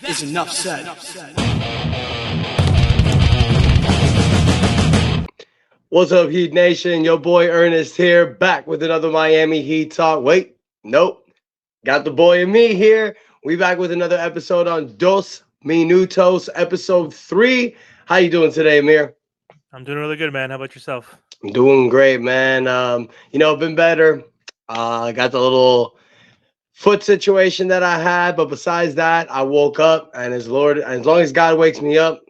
is enough said. What's up, Heat Nation? Your boy Ernest here, back with another Miami Heat talk. Wait, nope. Got the boy and me here. We back with another episode on Dos Minutos, episode 3. How you doing today, Amir? I'm doing really good, man. How about yourself? I'm doing great, man. Been better. Got the little foot situation that I had, but besides that, I woke up, and as long as God wakes me up,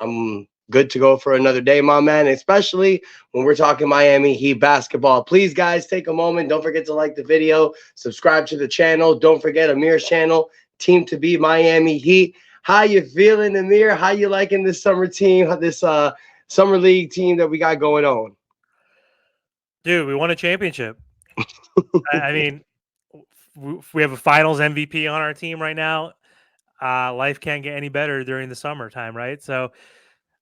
I'm good to go for another day, my man, especially when we're talking Miami Heat basketball. Please, guys, take a moment. Don't forget to like the video, subscribe to the channel. Don't forget Amir's channel, Team to Beat Miami Heat. How you feeling, Amir? How you liking this summer team, this summer league team that we got going on? Dude, we won a championship. I mean, we have a finals MVP on our team right now. Life can't get any better during the summertime, right? So,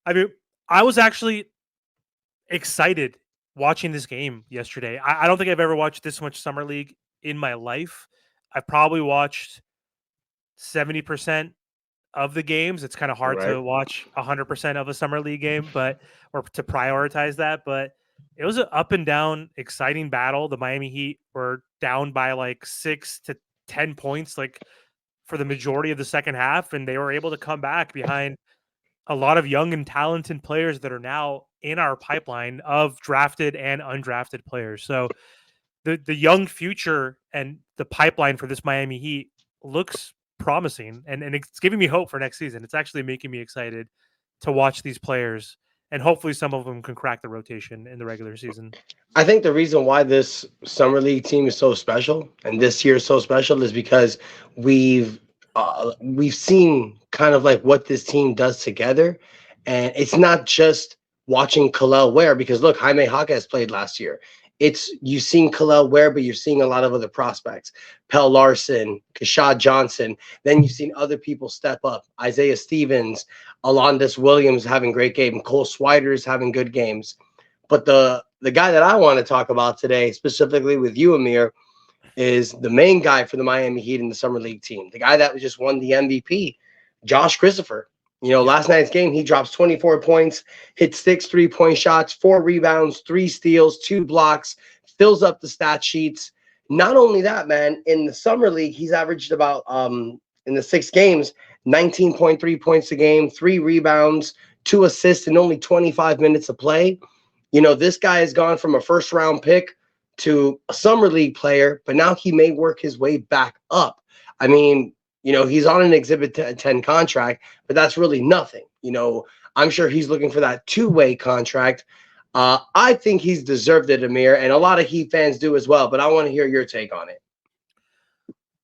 I mean, I was actually excited watching this game yesterday. I don't think I've ever watched this much summer league in my life. I've probably watched 70% of the games. It's kind of hard to watch 100% of a summer league game, or to prioritize that. But it was an up and down, exciting battle. The Miami Heat were down by like 6 to 10 points, like for the majority of the second half, and they were able to come back behind a lot of young and talented players that are now in our pipeline of drafted and undrafted players. So the young future and the pipeline for this Miami Heat looks promising, and it's giving me hope for next season. It's actually making me excited to watch these players, and hopefully some of them can crack the rotation in the regular season. I think the reason why this summer league team is so special and this year is so special is because we've seen kind of like what this team does together, and it's not just watching Kalel Ware, because look, Jaime Jaquez played last year. You've seen Kalel Ware, but you're seeing a lot of other prospects, Pell Larson, Kashad Johnson. Then you've seen other people step up, Isaiah Stevens, Alondas Williams having great games, Cole Swider's having good games. But the guy that I want to talk about today, specifically with you, Amir, is the main guy for the Miami Heat in the summer league team. The guy that just won the MVP, Josh Christopher. Last night's game, he drops 24 points, hits 6 3-point shots, 4 rebounds, 3 steals, 2 blocks, fills up the stat sheets. Not only that, man, in the summer league, he's averaged about, in the 6 games, 19.3 points a game, 3 rebounds, 2 assists in only 25 minutes of play. This guy has gone from a first-round pick to a summer league player, but now he may work his way back up. I mean, he's on an Exhibit 10 contract, but that's really nothing. I'm sure he's looking for that two-way contract. I think he's deserved it, Amir, and a lot of Heat fans do as well, but I want to hear your take on it.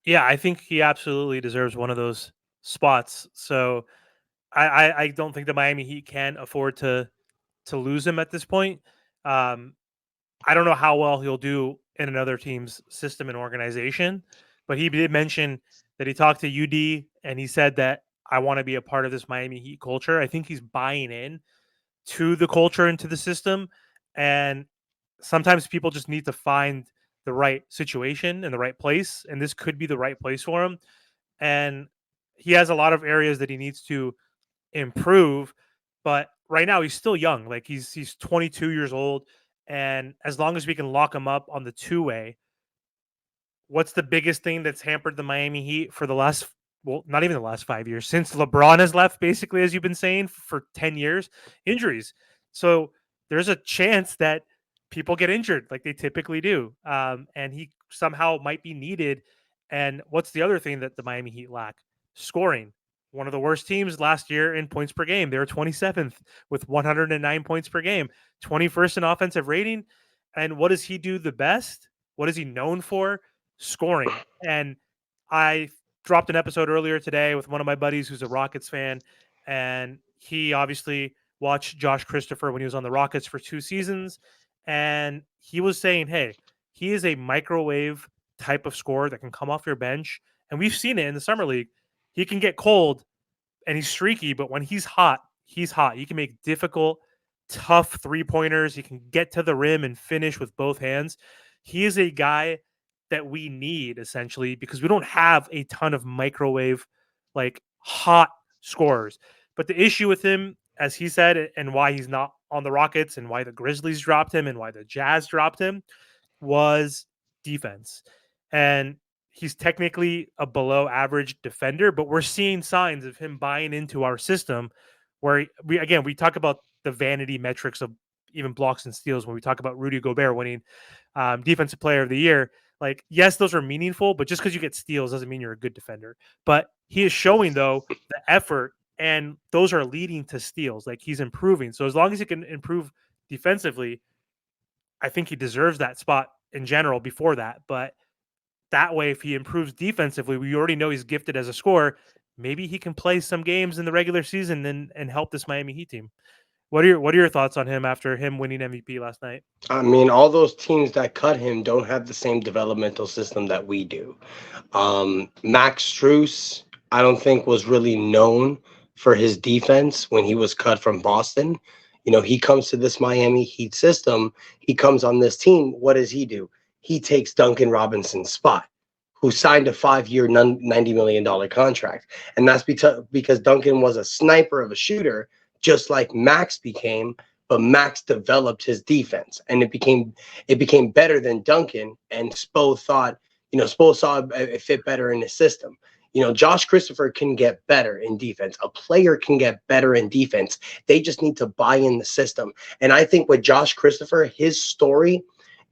Yeah, I think he absolutely deserves one of those spots. So I don't think the Miami Heat can afford to lose him at this point. I don't know how well he'll do in another team's system and organization, but he did mention that he talked to UD and he said that I want to be a part of this Miami Heat culture. I think he's buying in to the culture and to the system. And sometimes people just need to find the right situation and the right place. And this could be the right place for him. And he has a lot of areas that he needs to improve, but right now he's still young. Like he's 22 years old. And as long as we can lock him up on the two-way, what's the biggest thing that's hampered the Miami Heat for the last, well, not even the last 5 years, since LeBron has left, basically, as you've been saying, for 10 years? Injuries. So there's a chance that people get injured like they typically do. And he somehow might be needed. And what's the other thing that the Miami Heat lack? Scoring. One of the worst teams last year in points per game. They were 27th with 109 points per game, 21st in offensive rating. And what does he do the best? What is he known for? Scoring. And I dropped an episode earlier today with one of my buddies who's a Rockets fan, and he obviously watched Josh Christopher when he was on the Rockets for 2 seasons, and he was saying, hey, he is a microwave type of scorer that can come off your bench, and we've seen it in the summer league. He can get cold and he's streaky, but when he's hot, he's hot. He can make difficult, tough 3-pointers. He can get to the rim and finish with both hands. He is a guy that we need, essentially, because we don't have a ton of microwave, like hot scorers. But the issue with him, as he said, and why he's not on the Rockets and why the Grizzlies dropped him and why the Jazz dropped him was defense. And he's technically a below average defender, but we're seeing signs of him buying into our system where we talk about the vanity metrics of even blocks and steals when we talk about Rudy Gobert winning defensive player of the year. Like, yes, those are meaningful, but just because you get steals doesn't mean you're a good defender. But he is showing, though, the effort, and those are leading to steals. Like, he's improving. So as long as he can improve defensively, I think he deserves that spot in general before that. But that way, if he improves defensively, we already know he's gifted as a scorer. Maybe he can play some games in the regular season and help this Miami Heat team. What are your thoughts on him after him winning MVP last night? I mean, all those teams that cut him don't have the same developmental system that we do. Max Strus, I don't think was really known for his defense when he was cut from Boston. You know, he comes to this Miami Heat system. He comes on this team. What does he do? He takes Duncan Robinson's spot, who signed a 5-year, $90 million contract. And that's because Duncan was a sniper of a shooter, just like Max became, but Max developed his defense and it became better than Duncan. And Spo thought, Spo saw it fit better in his system. Josh Christopher can get better in defense. A player can get better in defense. They just need to buy in the system. And I think with Josh Christopher, his story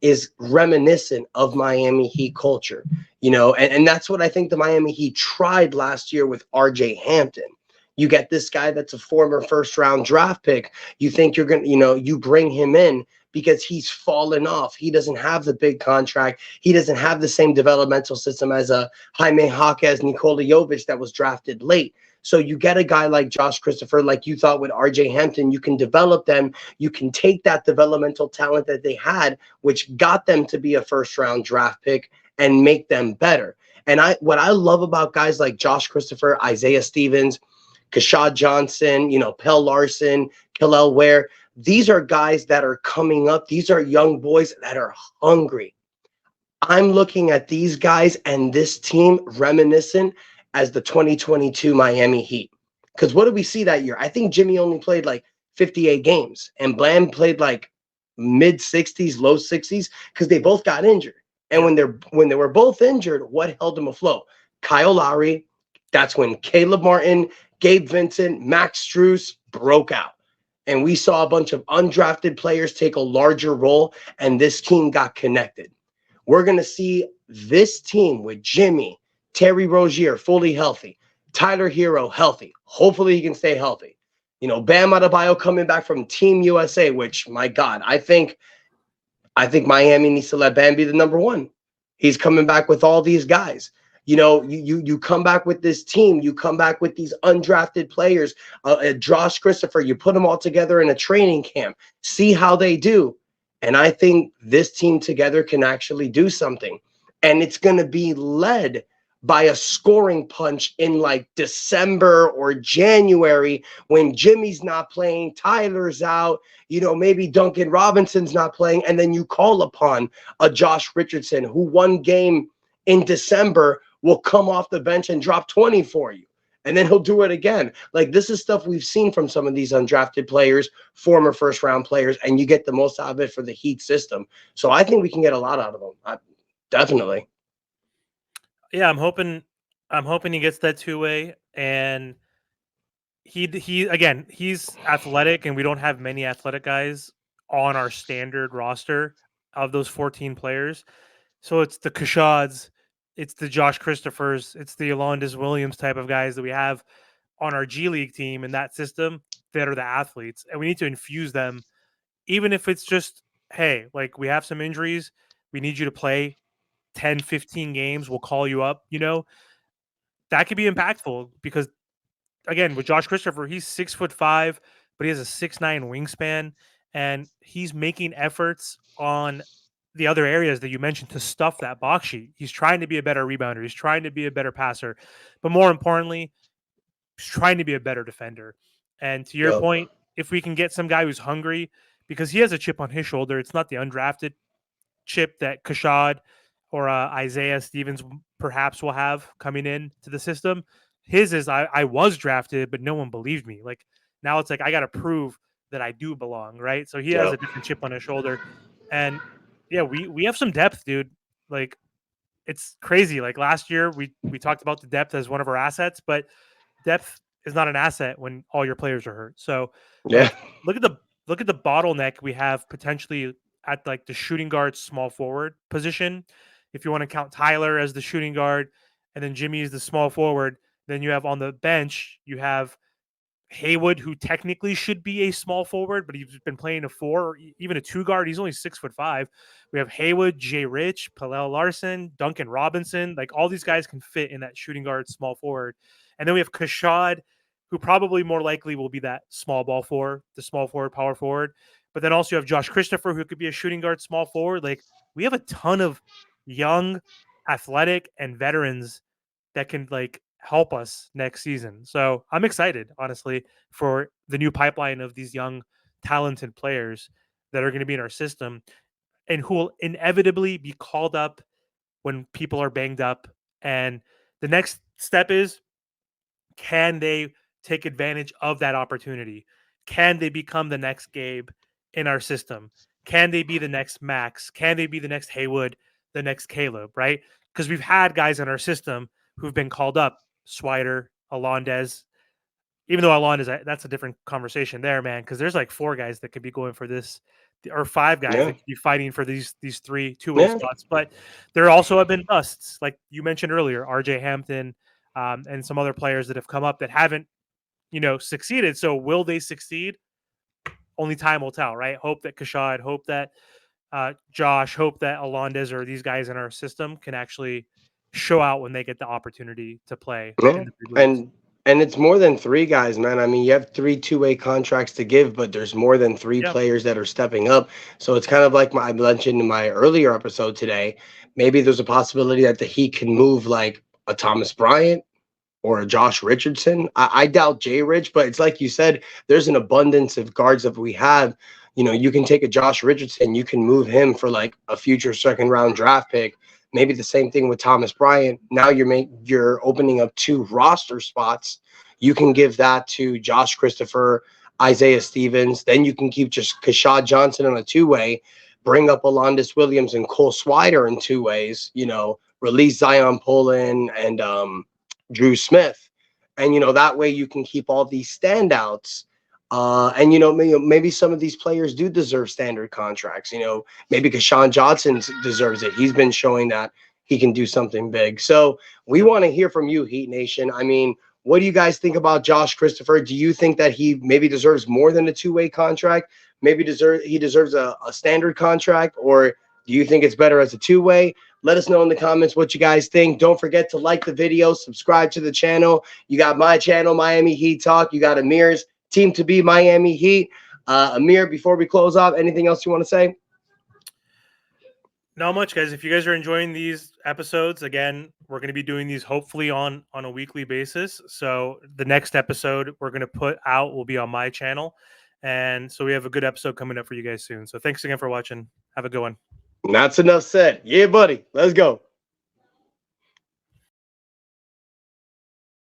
is reminiscent of Miami Heat culture, and that's what I think the Miami Heat tried last year with RJ Hampton. You get this guy that's a former first round draft pick. You think you're going to, you bring him in because he's fallen off. He doesn't have the big contract. He doesn't have the same developmental system as a Jaime Jaquez, Nikola Jovic that was drafted late. So you get a guy like Josh Christopher, like you thought with RJ Hampton, you can develop them. You can take that developmental talent that they had, which got them to be a first round draft pick, and make them better. And what I love about guys like Josh Christopher, Isaiah Stevens, Kashad Johnson, Pell Larson, Killel Ware, these are guys that are coming up. These are young boys that are hungry. I'm looking at these guys and this team reminiscent as the 2022 Miami Heat. Because what did we see that year? I think Jimmy only played like 58 games and Bland played like mid 60s, low 60s, because they both got injured. And when they were both injured, what held them afloat? Kyle Lowry. That's when Caleb Martin, Gabe Vincent, Max Strus broke out. And we saw a bunch of undrafted players take a larger role, and this team got connected. We're going to see this team with Jimmy, Terry Rozier fully healthy, Tyler Hero healthy. Hopefully he can stay healthy. Bam Adebayo coming back from Team USA, which, my God, I think Miami needs to let Bam be the number one. He's coming back with all these guys. You come back with this team. You come back with these undrafted players. Josh Christopher, you put them all together in a training camp. See how they do. And I think this team together can actually do something. And it's going to be led by a scoring punch in like December or January when Jimmy's not playing, Tyler's out, maybe Duncan Robinson's not playing. And then you call upon a Josh Richardson who one game in December will come off the bench and drop 20 for you. And then he'll do it again. Like, this is stuff we've seen from some of these undrafted players, former first round players, and you get the most out of it for the Heat system. So I think we can get a lot out of them. Definitely. Yeah, I'm hoping he gets that two-way. And he's athletic, and we don't have many athletic guys on our standard roster of those 14 players. So it's the Kashads, it's the Josh Christophers, it's the Alondas Williams type of guys that we have on our G League team in that system that are the athletes. And we need to infuse them, even if it's just, hey, like, we have some injuries. We need you to play 10, 15 games. We'll call you up, that could be impactful because, again, with Josh Christopher, he's 6'5", but he has a 6'9" wingspan, and he's making efforts on the other areas that you mentioned to stuff that box sheet. He's trying to be a better rebounder. He's trying to be a better passer, but more importantly, he's trying to be a better defender. And to your point, if we can get some guy who's hungry, because he has a chip on his shoulder, it's not the undrafted chip that Kashad or Isaiah Stevens perhaps will have coming in to the system. His is I was drafted, but no one believed me. Like now it's like I got to prove that I do belong, right? So he has a Yep. different chip on his shoulder, and yeah, we have some depth, dude. Like it's crazy. Like last year, we talked about the depth as one of our assets, but depth is not an asset when all your players are hurt. So Yeah. like look at the bottleneck we have potentially at like the shooting guard small forward position. If you want to count Tyler as the shooting guard and then Jimmy is the small forward, then you have on the bench, you have Haywood, who technically should be a small forward, but he's been playing a 4 or even a 2 guard. He's only 6'5". We have Haywood, Jay Rich, Palel Larson, Duncan Robinson. Like all these guys can fit in that shooting guard, small forward. And then we have Kashad, who probably more likely will be that small ball four, the small forward, power forward. But then also you have Josh Christopher, who could be a shooting guard, small forward. Like we have a ton of young, athletic, and veterans that can like help us next season. So I'm excited, honestly, for the new pipeline of these young, talented players that are going to be in our system and who will inevitably be called up when people are banged up. And the next step is, can they take advantage of that opportunity? Can they become the next Gabe in our system? Can they be the next Max? Can they be the next Haywood, the next Caleb, right? Because we've had guys in our system who've been called up, Swider, Alondez. Even though Alondez, that's a different conversation there, man, because there's like 4 guys that could be going for this, or 5 guys Yeah. that could be fighting for these 3 two-way Yeah. spots. But there also have been busts, like you mentioned earlier, RJ Hampton, and some other players that have come up that haven't, succeeded. So will they succeed? Only time will tell, right? Hope that Kashad, hope that Josh, hope that Alondez or these guys in our system can actually show out when they get the opportunity to play Yeah. in the big leagues. And it's more than 3 guys, man. I mean, you have 3 two-way contracts to give, but there's more than 3 Yeah, players that are stepping up. So it's kind of like I mentioned in my earlier episode today. Maybe there's a possibility that the Heat can move like a Thomas Bryant or a Josh Richardson. I doubt Jay Rich, but it's like you said, there's an abundance of guards that we have. You can take a Josh Richardson, you can move him for like a future second round draft pick. Maybe the same thing with Thomas Bryant. Now you're opening up 2 roster spots. You can give that to Josh Christopher, Isaiah Stevens. Then you can keep just Kashad Johnson on a 2-way, bring up Alondis Williams and Cole Swider in 2 ways. Release Zion Poland and Drew Smith. And, that way you can keep all these standouts. And, maybe some of these players do deserve standard contracts. Maybe Kashawn Johnson deserves it. He's been showing that he can do something big. So we want to hear from you, Heat Nation. I mean, what do you guys think about Josh Christopher? Do you think that he maybe deserves more than a 2-way contract? Maybe he deserves a standard contract? Or do you think it's better as a 2-way? Let us know in the comments what you guys think. Don't forget to like the video, subscribe to the channel. You got my channel, Miami Heat Talk. You got Amir's Team to Be Miami Heat. Amir, before we close off, anything else you want to say? not much, guys. If you guys are enjoying these episodes, again, we're going to be doing these hopefully on a weekly basis. So the next episode we're going to put out will be on my channel. And so we have a good episode coming up for you guys soon. So thanks again for watching. Have a good one. That's enough said. Yeah, buddy. Let's go.